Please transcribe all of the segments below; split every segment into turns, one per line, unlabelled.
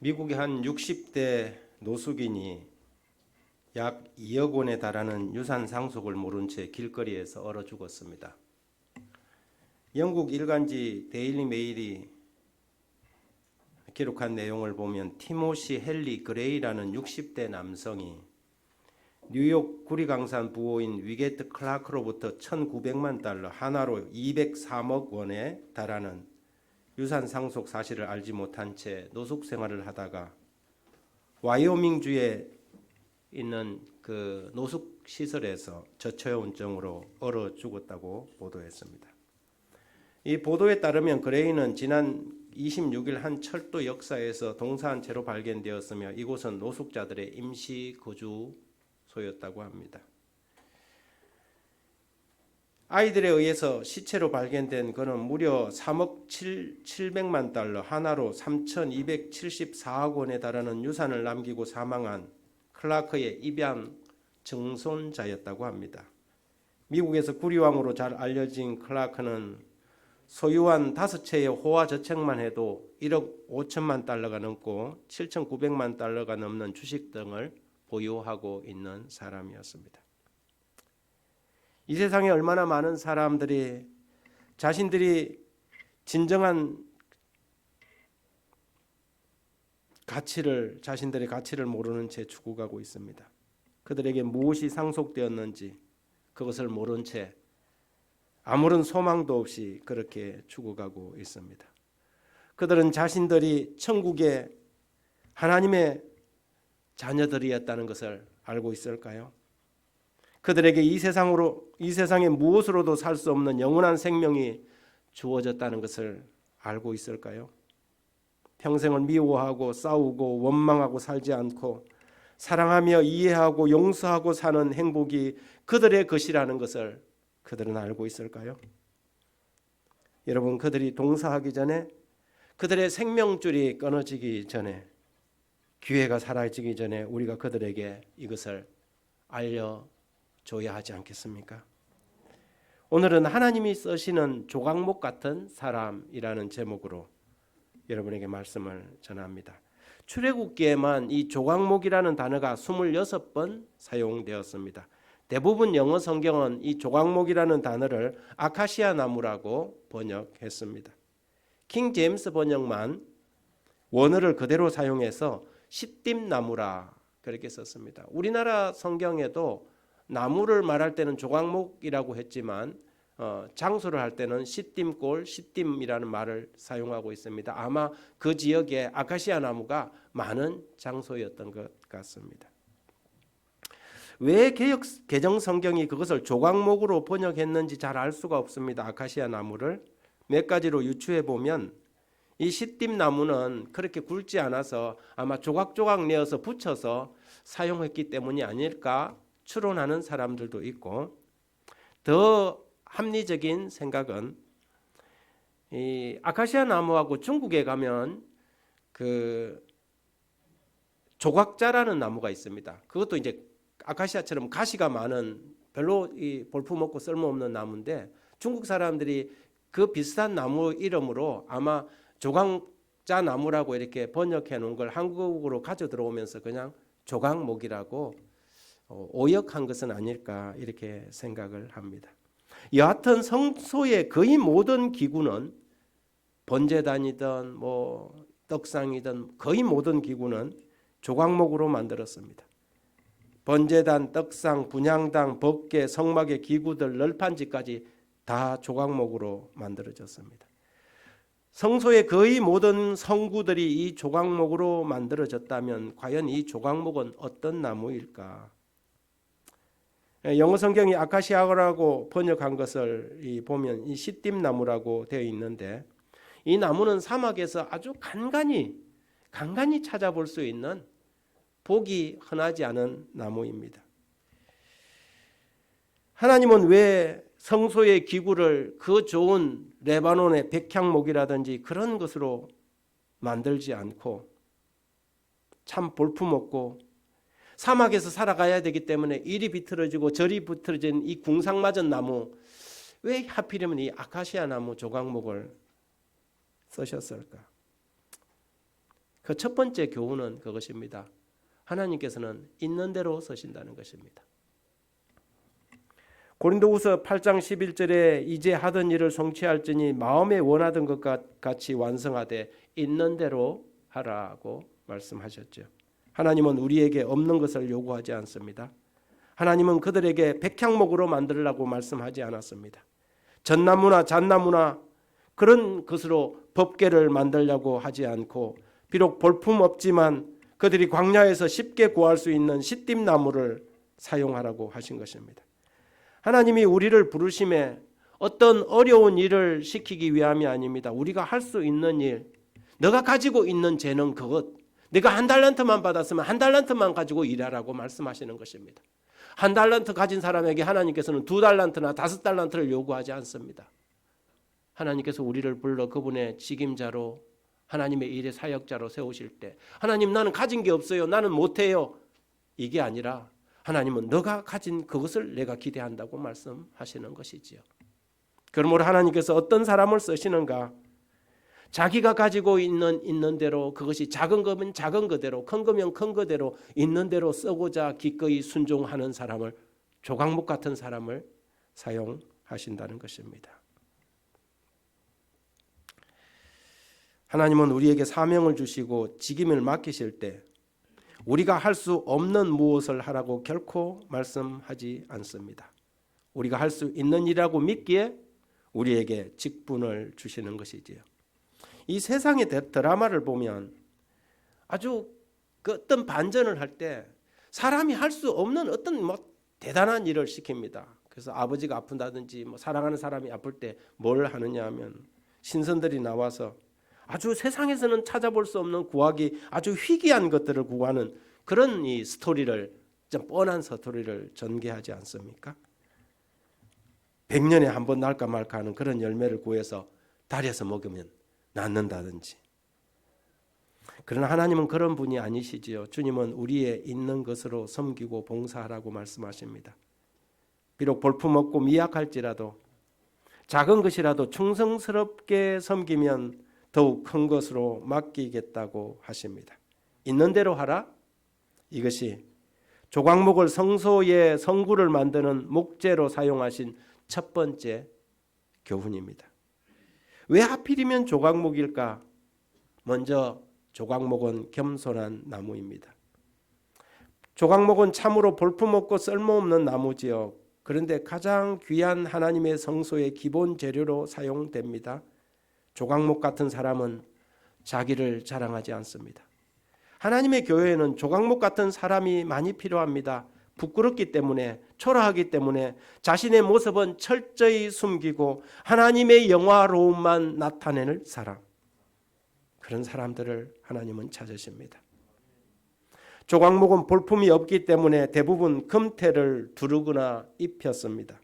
미국의 한 60대 노숙인이 약 2억 원에 달하는 유산 상속을 모른 채 길거리에서 얼어 죽었습니다. 영국 일간지 데일리 메일이 기록한 내용을 보면 티모시 헨리 그레이라는 60대 남성이 뉴욕 구리강산 부호인 위게트 클라크로부터 1,900만 달러, 하나로 203억 원에 달하는 유산 상속 사실을 알지 못한 채 노숙 생활을 하다가 와이오밍주에 있는 그 노숙 시설에서 저체온증으로 얼어 죽었다고 보도했습니다. 이 보도에 따르면 그레이는 지난 26일 한 철도 역사에서 동사한 채로 발견되었으며 이곳은 노숙자들의 임시 거주소였다고 합니다. 아이들에 의해서 시체로 발견된 그는 무려 3억 700만 달러, 하나로 3,274억 원에 달하는 유산을 남기고 사망한 클라크의 입양 증손자였다고 합니다. 미국에서 구리왕으로 잘 알려진 클라크는 소유한 5채의 호화 저택만 해도 1억 5천만 달러가 넘고 7,900만 달러가 넘는 주식 등을 보유하고 있는 사람이었습니다. 이 세상에 얼마나 많은 사람들이 자신들이 진정한 자신들의 가치를 모르는 채 죽어가고 있습니다. 그들에게 무엇이 상속되었는지 그것을 모른 채 아무런 소망도 없이 그렇게 죽어가고 있습니다. 그들은 자신들이 천국의 하나님의 자녀들이었다는 것을 알고 있을까요? 그들에게 이 세상에 무엇으로도 살 수 없는 영원한 생명이 주어졌다는 것을 알고 있을까요? 평생을 미워하고 싸우고 원망하고 살지 않고 사랑하며 이해하고 용서하고 사는 행복이 그들의 것이라는 것을 그들은 알고 있을까요? 여러분, 그들이 동사하기 전에, 그들의 생명줄이 끊어지기 전에, 기회가 사라지기 전에 우리가 그들에게 이것을 알려줘야 하지 않겠습니까? 오늘은 하나님이 쓰시는 조각목 같은 사람이라는 제목으로 여러분에게 말씀을 전합니다. 출애굽기에만 이 조각목이라는 단어가 26번 사용되었습니다. 대부분 영어 성경은 이 조각목이라는 단어를 아카시아 나무라고 번역했습니다. 킹 제임스 번역만 원어를 그대로 사용해서 시띠나무라 그렇게 썼습니다. 우리나라 성경에도 나무를 말할 때는 조각목이라고 했지만 장소를 할 때는 시띠골, 시띠이라는 말을 사용하고 있습니다. 아마 그 지역에 아카시아 나무가 많은 장소였던 것 같습니다. 왜 개정 성경이 그것을 조각목으로 번역했는지 잘 알 수가 없습니다. 아카시아 나무를 몇 가지로 유추해 보면 이 시띠 나무는 그렇게 굵지 않아서 아마 조각조각 내어서 붙여서 사용했기 때문이 아닐까 추론하는 사람들도 있고, 더 합리적인 생각은 이 아카시아 나무하고 중국에 가면 그 조각자라는 나무가 있습니다. 그것도 이제 아카시아처럼 가시가 많은 별로 이 볼품없고 쓸모없는 나무인데 중국 사람들이 그 비슷한 나무 이름으로 아마 조각자 나무라고 이렇게 번역해 놓은 걸 한국으로 가져 들어오면서 그냥 조각목이라고 오역한 것은 아닐까 이렇게 생각을 합니다. 여하튼 성소의 거의 모든 기구는 번제단이든 뭐 떡상이든 거의 모든 기구는 조각목으로 만들었습니다. 번제단, 떡상, 분향당, 법궤, 성막의 기구들, 널판지까지 다 조각목으로 만들어졌습니다. 성소의 거의 모든 성구들이 이 조각목으로 만들어졌다면 과연 이 조각목은 어떤 나무일까? 영어 성경이 아카시아라고 번역한 것을 보면 이 시띠나무라고 되어 있는데 이 나무는 사막에서 아주 간간히 찾아볼 수 있는 보기 흔하지 않은 나무입니다. 하나님은 왜 성소의 기구를 그 좋은 레바논의 백향목이라든지 그런 것으로 만들지 않고 참 볼품없고 사막에서 살아가야 되기 때문에 이리 비틀어지고 저리 비틀어진 이 궁상맞은 나무, 왜 하필이면 이 아카시아 나무 조각목을 쓰셨을까? 그 첫 번째 교훈은 그것입니다. 하나님께서는 있는 대로 쓰신다는 것입니다. 고린도후서 8장 11절에 이제 하던 일을 성취할지니 마음에 원하던 것 같이 완성하되 있는 대로 하라고 말씀하셨죠. 하나님은 우리에게 없는 것을 요구하지 않습니다. 하나님은 그들에게 백향목으로 만들라고 말씀하지 않았습니다. 전나무나 잣나무나 그런 것으로 법궤를 만들려고 하지 않고 비록 볼품 없지만 그들이 광야에서 쉽게 구할 수 있는 시띠나무를 사용하라고 하신 것입니다. 하나님이 우리를 부르심에 어떤 어려운 일을 시키기 위함이 아닙니다. 우리가 할 수 있는 일, 너가 가지고 있는 재능 그것, 내가 1달란트만 받았으면 1달란트만 가지고 일하라고 말씀하시는 것입니다. 1달란트 가진 사람에게 하나님께서는 2달란트나 5달란트를 요구하지 않습니다. 하나님께서 우리를 불러 그분의 직임자로 하나님의 일의 사역자로 세우실 때 하나님 나는 가진 게 없어요. 나는 못해요. 이게 아니라 하나님은 너가 가진 그것을 내가 기대한다고 말씀하시는 것이지요. 그러므로 하나님께서 어떤 사람을 쓰시는가? 자기가 가지고 있는 대로 그것이 작은 거면 작은 거대로 큰 거면 큰 거대로 있는 대로 쓰고자 기꺼이 순종하는 사람을 조각목 같은 사람을 사용하신다는 것입니다. 하나님은 우리에게 사명을 주시고 직임을 맡기실 때 우리가 할 수 없는 무엇을 하라고 결코 말씀하지 않습니다. 우리가 할 수 있는 일이라고 믿기에 우리에게 직분을 주시는 것이지요. 이 세상의 드라마를 보면 아주 그 어떤 반전을 할 때 사람이 할 수 없는 어떤 대단한 일을 시킵니다. 그래서 아버지가 아픈다든지 사랑하는 사람이 아플 때 뭘 하느냐 하면 신선들이 나와서 아주 세상에서는 찾아볼 수 없는 구하기 아주 희귀한 것들을 구하는 그런 이 스토리를, 좀 뻔한 스토리를 전개하지 않습니까? 100년에 한 번 날까 말까 하는 그런 열매를 구해서 달에서 먹으면 낫는다든지. 그러나 하나님은 그런 분이 아니시지요. 주님은 우리의 있는 것으로 섬기고 봉사하라고 말씀하십니다. 비록 볼품없고 미약할지라도 작은 것이라도 충성스럽게 섬기면 더욱 큰 것으로 맡기겠다고 하십니다. 있는 대로 하라. 이것이 조각목을 성소의 성구를 만드는 목재로 사용하신 첫 번째 교훈입니다. 왜 하필이면 조각목일까? 먼저 조각목은 겸손한 나무입니다. 조각목은 참으로 볼품없고 쓸모없는 나무지요. 그런데 가장 귀한 하나님의 성소의 기본 재료로 사용됩니다. 조각목 같은 사람은 자기를 자랑하지 않습니다. 하나님의 교회에는 조각목 같은 사람이 많이 필요합니다. 부끄럽기 때문에, 초라하기 때문에 자신의 모습은 철저히 숨기고 하나님의 영화로움만 나타내는 사람, 그런 사람들을 하나님은 찾으십니다. 조각목은 볼품이 없기 때문에 대부분 금태를 두르거나 입혔습니다.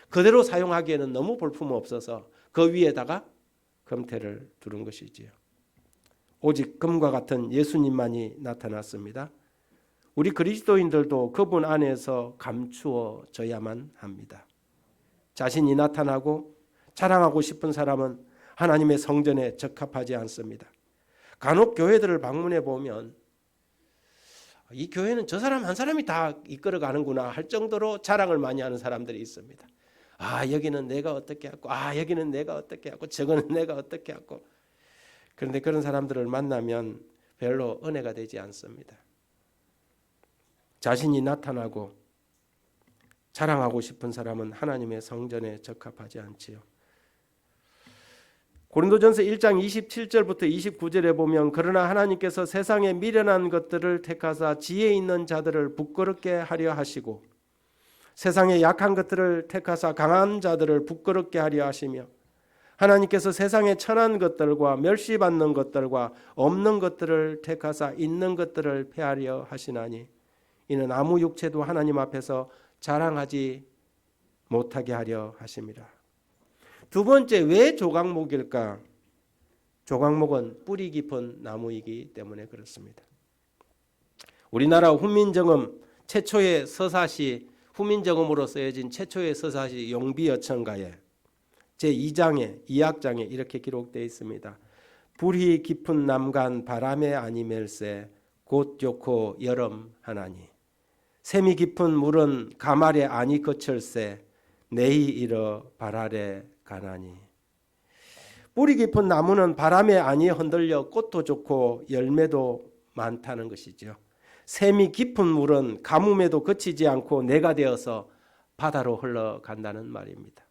그대로 사용하기에는 너무 볼품 없어서 그 위에다가 금태를 두른 것이지요. 오직 금과 같은 예수님만이 나타났습니다. 우리 그리스도인들도 그분 안에서 감추어져야만 합니다. 자신이 나타나고 자랑하고 싶은 사람은 하나님의 성전에 적합하지 않습니다. 간혹 교회들을 방문해 보면 이 교회는 저 사람 한 사람이 다 이끌어가는구나 할 정도로 자랑을 많이 하는 사람들이 있습니다. 여기는 내가 어떻게 하고, 여기는 내가 어떻게 하고, 저거는 내가 어떻게 하고. 그런데 그런 사람들을 만나면 별로 은혜가 되지 않습니다. 자신이 나타나고 자랑하고 싶은 사람은 하나님의 성전에 적합하지 않지요. 고린도전서 1장 27절부터 29절에 보면 그러나 하나님께서 세상에 미련한 것들을 택하사 지혜 있는 자들을 부끄럽게 하려 하시고 세상에 약한 것들을 택하사 강한 자들을 부끄럽게 하려 하시며 하나님께서 세상에 천한 것들과 멸시받는 것들과 없는 것들을 택하사 있는 것들을 폐하려 하시나니 이는 아무 육체도 하나님 앞에서 자랑하지 못하게 하려 하심이라. 두 번째, 왜 조각목일까? 조각목은 뿌리 깊은 나무이기 때문에 그렇습니다. 우리나라 훈민정음 최초의 서사시, 훈민정음으로 쓰여진 최초의 서사시 용비어천가에 제2장에 2악장에 이렇게 기록되어 있습니다. 불이 깊은 남간 바람에 아니멜세 곧 좋고 여름 하나니 샘이 깊은 물은 가말에 아니 거칠세 내이 이르 발아래 가나니. 뿌리 깊은 나무는 바람에 아니 흔들려 꽃도 좋고 열매도 많다는 것이죠. 샘이 깊은 물은 가뭄에도 그치지 않고 내가 되어서 바다로 흘러간다는 말입니다.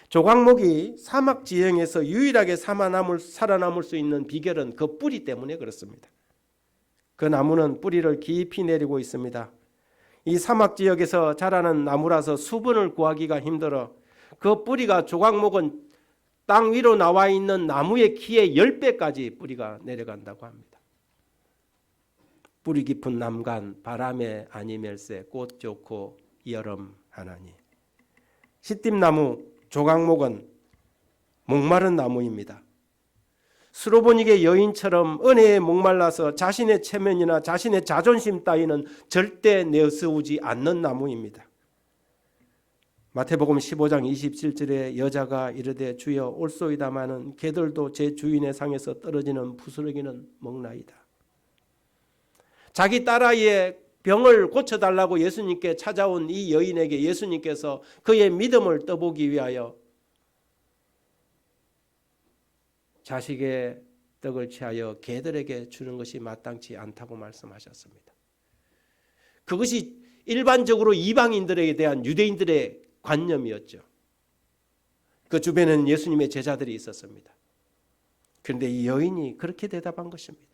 조각목이 사막 지형에서 유일하게 살아남을 수 있는 비결은 그 뿌리 때문에 그렇습니다. 그 나무는 뿌리를 깊이 내리고 있습니다. 이 사막 지역에서 자라는 나무라서 수분을 구하기가 힘들어 그 뿌리가 조각목은 땅 위로 나와 있는 나무의 키의 10배까지 뿌리가 내려간다고 합니다. 뿌리 깊은 남간 바람에 아니멜세 꽃 좋고 여름 하나니. 시띠나무 조각목은 목마른 나무입니다. 스로보닉의 여인처럼 은혜에 목말라서 자신의 체면이나 자신의 자존심 따위는 절대 내세우지 않는 나무입니다. 마태복음 15장 27절에 여자가 이르되 주여 올소이다마는 개들도 제 주인의 상에서 떨어지는 부스러기는 먹나이다. 자기 딸아이의 병을 고쳐달라고 예수님께 찾아온 이 여인에게 예수님께서 그의 믿음을 떠보기 위하여 자식의 떡을 취하여 개들에게 주는 것이 마땅치 않다고 말씀하셨습니다. 그것이 일반적으로 이방인들에 대한 유대인들의 관념이었죠. 그 주변에는 예수님의 제자들이 있었습니다. 그런데 이 여인이 그렇게 대답한 것입니다.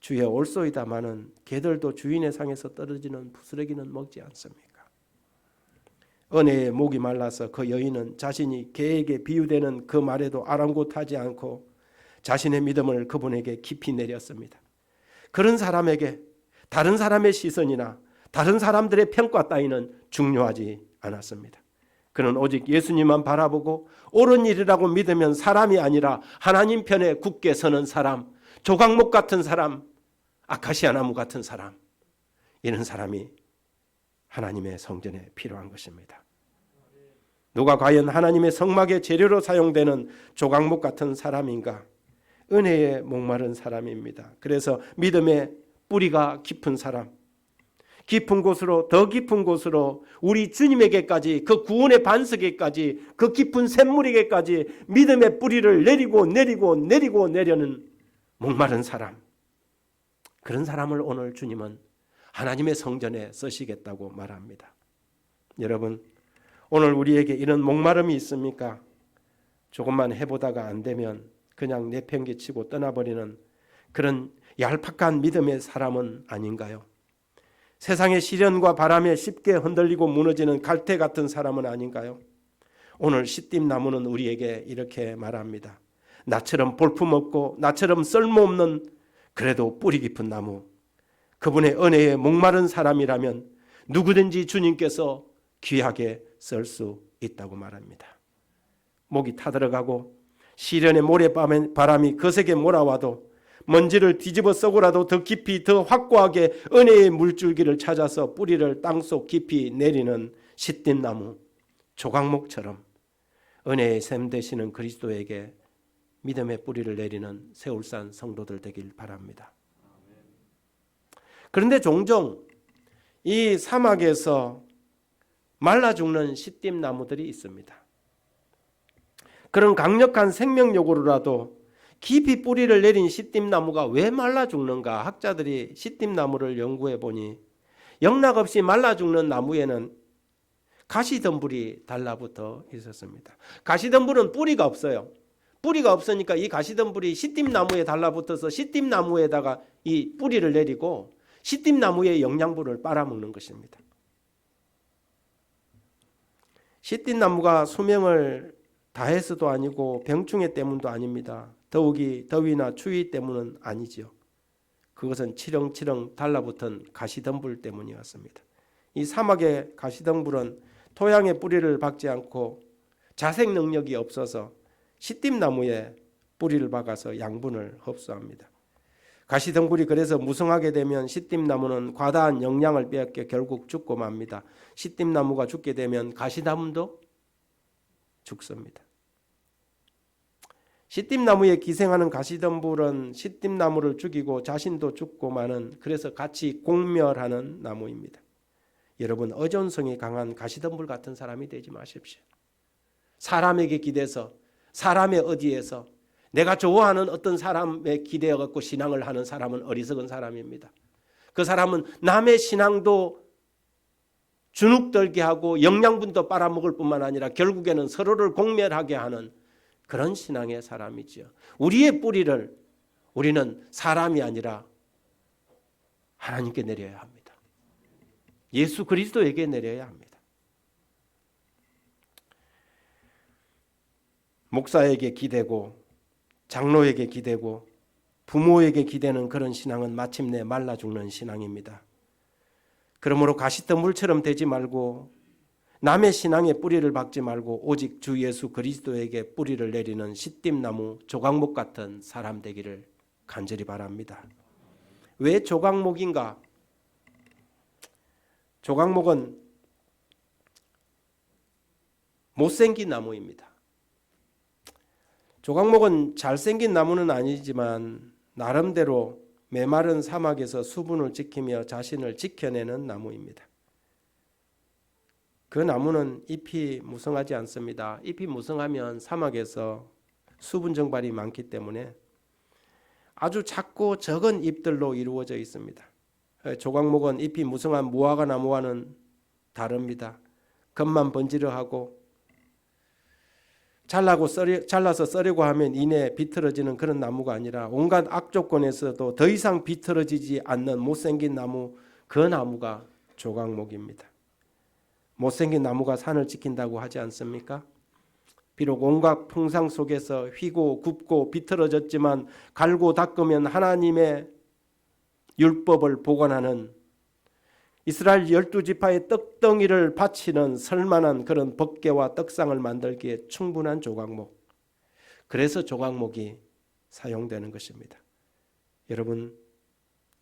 주여 올소이다마는 개들도 주인의 상에서 떨어지는 부스러기는 먹지 않습니까? 은혜에 목이 말라서 그 여인은 자신이 개에게 비유되는 그 말에도 아랑곳하지 않고 자신의 믿음을 그분에게 깊이 내렸습니다. 그런 사람에게 다른 사람의 시선이나 다른 사람들의 평가 따위는 중요하지 않았습니다. 그는 오직 예수님만 바라보고 옳은 일이라고 믿으면 사람이 아니라 하나님 편에 굳게 서는 사람, 조각목 같은 사람, 아카시아 나무 같은 사람, 이런 사람이 하나님의 성전에 필요한 것입니다. 누가 과연 하나님의 성막의 재료로 사용되는 조각목 같은 사람인가? 은혜에 목마른 사람입니다. 그래서 믿음의 뿌리가 깊은 사람, 깊은 곳으로 더 깊은 곳으로 우리 주님에게까지 그 구원의 반석에까지 그 깊은 샘물에게까지 믿음의 뿌리를 내리는 목마른 사람, 그런 사람을 오늘 주님은 하나님의 성전에 쓰시겠다고 말합니다. 여러분, 오늘 우리에게 이런 목마름이 있습니까? 조금만 해보다가 안 되면 그냥 내팽개치고 떠나버리는 그런 얄팍한 믿음의 사람은 아닌가요? 세상의 시련과 바람에 쉽게 흔들리고 무너지는 갈대 같은 사람은 아닌가요? 오늘 시띠나무는 우리에게 이렇게 말합니다. 나처럼 볼품없고 나처럼 쓸모없는 그래도 뿌리 깊은 나무, 그분의 은혜에 목마른 사람이라면 누구든지 주님께서 귀하게 쓸 수 있다고 말합니다. 목이 타들어가고 시련의 모래바람이 거세게 몰아와도 먼지를 뒤집어 쓰고라도 더 깊이 더 확고하게 은혜의 물줄기를 찾아서 뿌리를 땅속 깊이 내리는 시띠나무 조각목처럼 은혜의 샘 되시는 그리스도에게 믿음의 뿌리를 내리는 세울산 성도들 되길 바랍니다. 그런데 종종 이 사막에서 말라 죽는 시띠나무들이 있습니다. 그런 강력한 생명력으로라도 깊이 뿌리를 내린 시띠나무가 왜 말라 죽는가? 학자들이 시띠나무를 연구해 보니 영락없이 말라 죽는 나무에는 가시덤불이 달라붙어 있었습니다. 가시덤불은 뿌리가 없어요. 뿌리가 없으니까 이 가시덤불이 시띠나무에 달라붙어서 시띠나무에다가 이 뿌리를 내리고 시띠나무의 영양분을 빨아먹는 것입니다. 시띠나무가 수명을 다해서도 아니고 병충해 때문도 아닙니다. 더욱이 더위나 추위 때문은 아니죠. 그것은 치렁치렁 달라붙은 가시덤불 때문이었습니다. 이 사막의 가시덤불은 토양의 뿌리를 박지 않고 자생 능력이 없어서 시띠나무에 뿌리를 박아서 양분을 흡수합니다. 가시덤불이 그래서 무성하게 되면 시띠나무는 과다한 영양을 빼앗겨 결국 죽고 맙니다. 시띠나무가 죽게 되면 가시나무도 죽습니다. 시띠나무에 기생하는 가시덤불은 시띠나무를 죽이고 자신도 죽고 마는, 그래서 같이 공멸하는 나무입니다. 여러분, 의존성이 강한 가시덤불 같은 사람이 되지 마십시오. 사람에게 기대서, 사람의 의지에서, 내가 좋아하는 어떤 사람에 기대어 갖고 신앙을 하는 사람은 어리석은 사람입니다. 그 사람은 남의 신앙도 주눅들게 하고 영양분도 빨아먹을 뿐만 아니라 결국에는 서로를 공멸하게 하는 그런 신앙의 사람이지요. 우리의 뿌리를 우리는 사람이 아니라 하나님께 내려야 합니다. 예수 그리스도에게 내려야 합니다. 목사에게 기대고 장로에게 기대고 부모에게 기대는 그런 신앙은 마침내 말라 죽는 신앙입니다. 그러므로 가시덤불처럼 되지 말고 남의 신앙에 뿌리를 박지 말고 오직 주 예수 그리스도에게 뿌리를 내리는 시띠나무 조각목 같은 사람 되기를 간절히 바랍니다. 왜 조각목인가? 조각목은 못생긴 나무입니다. 조각목은 잘생긴 나무는 아니지만 나름대로 메마른 사막에서 수분을 지키며 자신을 지켜내는 나무입니다. 그 나무는 잎이 무성하지 않습니다. 잎이 무성하면 사막에서 수분 증발이 많기 때문에 아주 작고 적은 잎들로 이루어져 있습니다. 조각목은 잎이 무성한 무화과 나무와는 다릅니다. 겉만 번지르하고 잘라서 썰려고 하면 이내 비틀어지는 그런 나무가 아니라 온갖 악조건에서도 더 이상 비틀어지지 않는 못생긴 나무, 그 나무가 조각목입니다. 못생긴 나무가 산을 지킨다고 하지 않습니까? 비록 온갖 풍상 속에서 휘고 굽고 비틀어졌지만 갈고 닦으면 하나님의 율법을 복원하는 이스라엘 12지파의 떡덩이를 바치는 설만한 그런 법궤와 떡상을 만들기에 충분한 조각목. 그래서 조각목이 사용되는 것입니다. 여러분,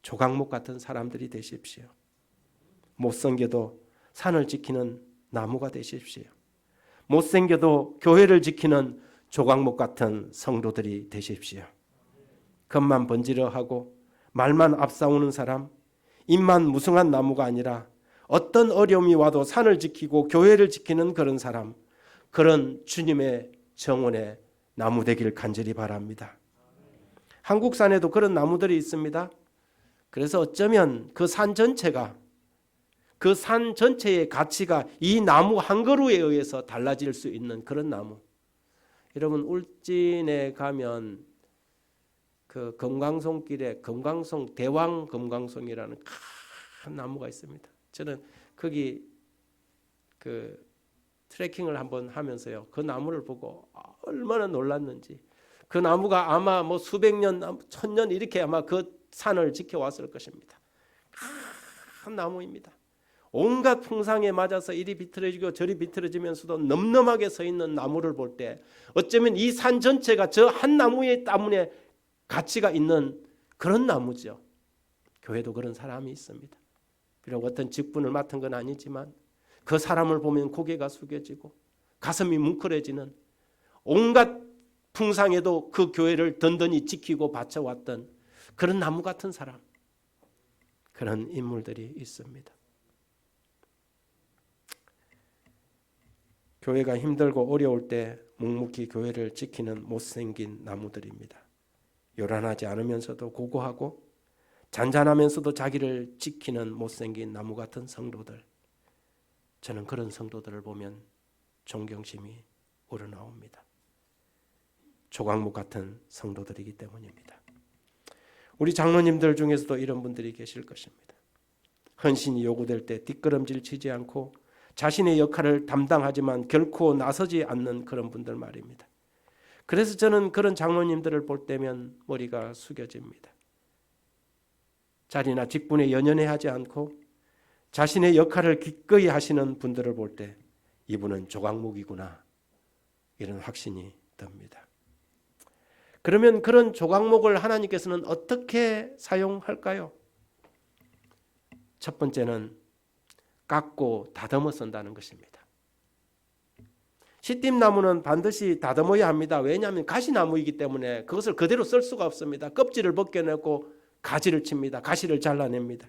조각목 같은 사람들이 되십시오. 못생겨도 산을 지키는 나무가 되십시오. 못생겨도 교회를 지키는 조각목 같은 성도들이 되십시오. 겉만 번지르하고 말만 앞세우는 사람, 잎만 무성한 나무가 아니라 어떤 어려움이 와도 산을 지키고 교회를 지키는 그런 사람, 그런 주님의 정원의 나무 되기를 간절히 바랍니다. 한국 산에도 그런 나무들이 있습니다. 그래서 어쩌면 그 산 전체가, 그 산 전체의 가치가 이 나무 한 그루에 의해서 달라질 수 있는 그런 나무. 여러분, 울진에 가면 그 금강송길에 금강송 대왕 금강송이라는 큰 나무가 있습니다. 저는 거기 그 트레킹을 한번 하면서요, 그 나무를 보고 얼마나 놀랐는지. 그 나무가 아마 뭐 수백 년, 천년 이렇게 아마 그 산을 지켜왔을 것입니다. 큰 나무입니다. 온갖 풍상에 맞아서 이리 비틀어지고 저리 비틀어지면서도 넘넘하게 서 있는 나무를 볼 때 어쩌면 이 산 전체가 저 한 나무의 때문에 가치가 있는 그런 나무죠. 교회도 그런 사람이 있습니다. 비록 어떤 직분을 맡은 건 아니지만 그 사람을 보면 고개가 숙여지고 가슴이 뭉클해지는, 온갖 풍상에도 그 교회를 든든히 지키고 바쳐왔던 그런 나무 같은 사람, 그런 인물들이 있습니다. 교회가 힘들고 어려울 때 묵묵히 교회를 지키는 못생긴 나무들입니다. 요란하지 않으면서도 고고하고 잔잔하면서도 자기를 지키는 못생긴 나무 같은 성도들, 저는 그런 성도들을 보면 존경심이 우러나옵니다. 조각목 같은 성도들이기 때문입니다. 우리 장로님들 중에서도 이런 분들이 계실 것입니다. 헌신이 요구될 때 뒷걸음질 치지 않고 자신의 역할을 담당하지만 결코 나서지 않는 그런 분들 말입니다. 그래서 저는 그런 장로님들을 볼 때면 머리가 숙여집니다. 자리나 직분에 연연해 하지 않고 자신의 역할을 기꺼이 하시는 분들을 볼 때 이분은 조각목이구나, 이런 확신이 듭니다. 그러면 그런 조각목을 하나님께서는 어떻게 사용할까요? 첫 번째는 깎고 다듬어 쓴다는 것입니다. 시띠나무는 반드시 다듬어야 합니다. 왜냐하면 가시나무이기 때문에 그것을 그대로 쓸 수가 없습니다. 껍질을 벗겨내고 가지를 칩니다. 가시를 잘라냅니다.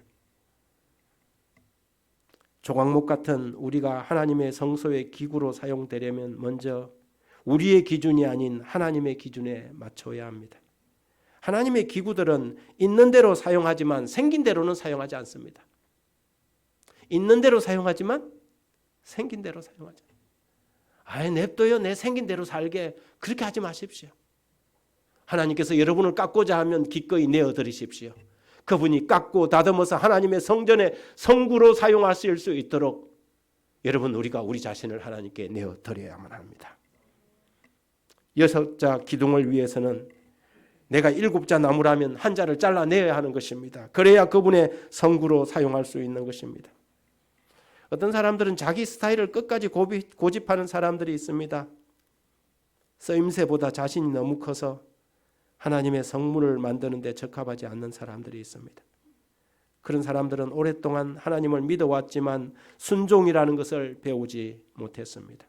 조각목 같은 우리가 하나님의 성소의 기구로 사용되려면 먼저 우리의 기준이 아닌 하나님의 기준에 맞춰야 합니다. 하나님의 기구들은 있는 대로 사용하지만 생긴 대로는 사용하지 않습니다. 있는 대로 사용하지만 생긴 대로 사용하지 않습니다. 아예 냅둬요. 내 생긴 대로 살게. 그렇게 하지 마십시오. 하나님께서 여러분을 깎고자 하면 기꺼이 내어드리십시오. 그분이 깎고 다듬어서 하나님의 성전의 성구로 사용하실 수 있도록 여러분 우리가 우리 자신을 하나님께 내어드려야만 합니다. 6자 기둥을 위해서는 내가 7자 나무라면 한 자를 잘라내야 하는 것입니다. 그래야 그분의 성구로 사용할 수 있는 것입니다. 어떤 사람들은 자기 스타일을 끝까지 고집하는 사람들이 있습니다. 쓰임새보다 자신이 너무 커서 하나님의 성물을 만드는 데 적합하지 않는 사람들이 있습니다. 그런 사람들은 오랫동안 하나님을 믿어왔지만 순종이라는 것을 배우지 못했습니다.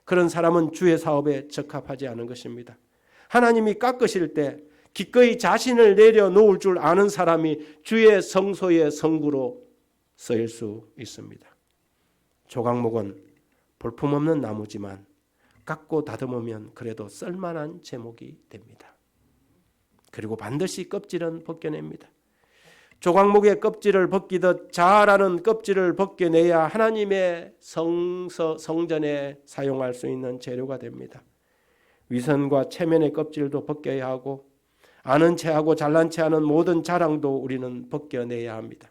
그런 사람은 주의 사업에 적합하지 않은 것입니다. 하나님이 깎으실 때 기꺼이 자신을 내려놓을 줄 아는 사람이 주의 성소의 성구로 쓰일 수 있습니다. 조각목은 볼품없는 나무지만 깎고 다듬으면 그래도 쓸만한 제목이 됩니다. 그리고 반드시 껍질은 벗겨냅니다. 조각목의 껍질을 벗기듯 자라는 껍질을 벗겨내야 하나님의 성전에 사용할 수 있는 재료가 됩니다. 위선과 체면의 껍질도 벗겨야 하고 아는 체하고 잘난 체하는 모든 자랑도 우리는 벗겨내야 합니다.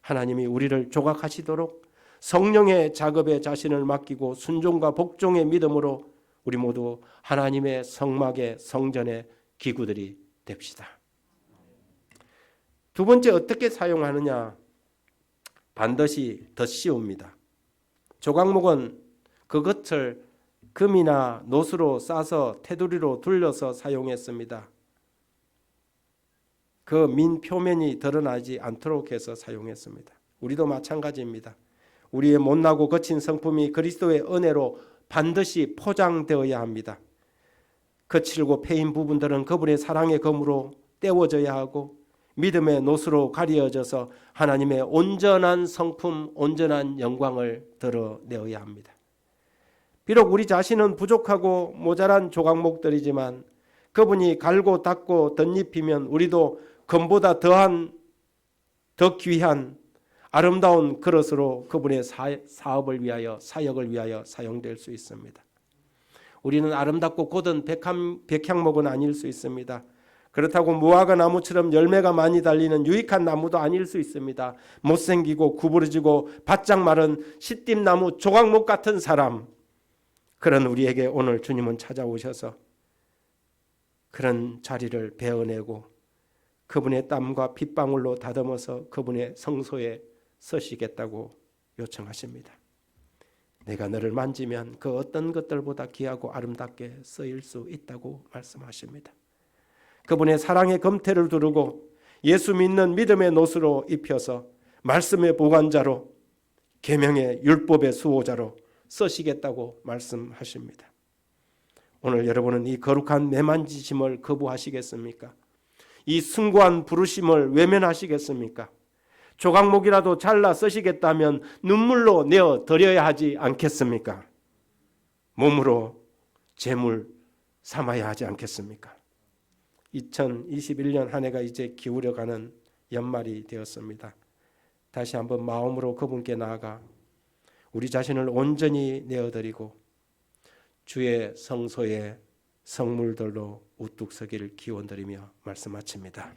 하나님이 우리를 조각하시도록 성령의 작업에 자신을 맡기고 순종과 복종의 믿음으로 우리 모두 하나님의 성막의 성전의 기구들이 됩시다. 두 번째, 어떻게 사용하느냐? 반드시 덧씌웁니다. 조각목은 그것을 금이나 노수로 싸서 테두리로 둘러서 사용했습니다. 그 민 표면이 드러나지 않도록 해서 사용했습니다. 우리도 마찬가지입니다. 우리의 못나고 거친 성품이 그리스도의 은혜로 반드시 포장되어야 합니다. 거칠고 패인 부분들은 그분의 사랑의 검으로 떼워져야 하고 믿음의 노수로 가려져서 하나님의 온전한 성품, 온전한 영광을 드러내어야 합니다. 비록 우리 자신은 부족하고 모자란 조각목들이지만 그분이 갈고 닦고 덧입히면 우리도 금보다 더 귀한 아름다운 그릇으로 그분의 사업을 위하여 사역을 위하여 사용될 수 있습니다. 우리는 아름답고 곧은 백향목은 아닐 수 있습니다. 그렇다고 무화과 나무처럼 열매가 많이 달리는 유익한 나무도 아닐 수 있습니다. 못생기고 구부러지고 바짝 마른 시띠나무 조각목 같은 사람, 그런 우리에게 오늘 주님은 찾아오셔서 그런 자리를 베어내고 그분의 땀과 핏방울로 다듬어서 그분의 성소에 서시겠다고 요청하십니다. 내가 너를 만지면 그 어떤 것들보다 귀하고 아름답게 쓰일 수 있다고 말씀하십니다. 그분의 사랑의 검태를 두르고 예수 믿는 믿음의 노수로 입혀서 말씀의 보관자로 계명의 율법의 수호자로 쓰시겠다고 말씀하십니다. 오늘 여러분은 이 거룩한 매만지심을 거부하시겠습니까? 이 숭고한 부르심을 외면하시겠습니까? 조각목이라도 잘라 쓰시겠다면 눈물로 내어 드려야 하지 않겠습니까? 몸으로 제물 삼아야 하지 않겠습니까? 2021년 한 해가 이제 기울여가는 연말이 되었습니다. 다시 한번 마음으로 그분께 나아가 우리 자신을 온전히 내어드리고 주의 성소의 성물들로 우뚝 서기를 기원드리며 말씀 마칩니다.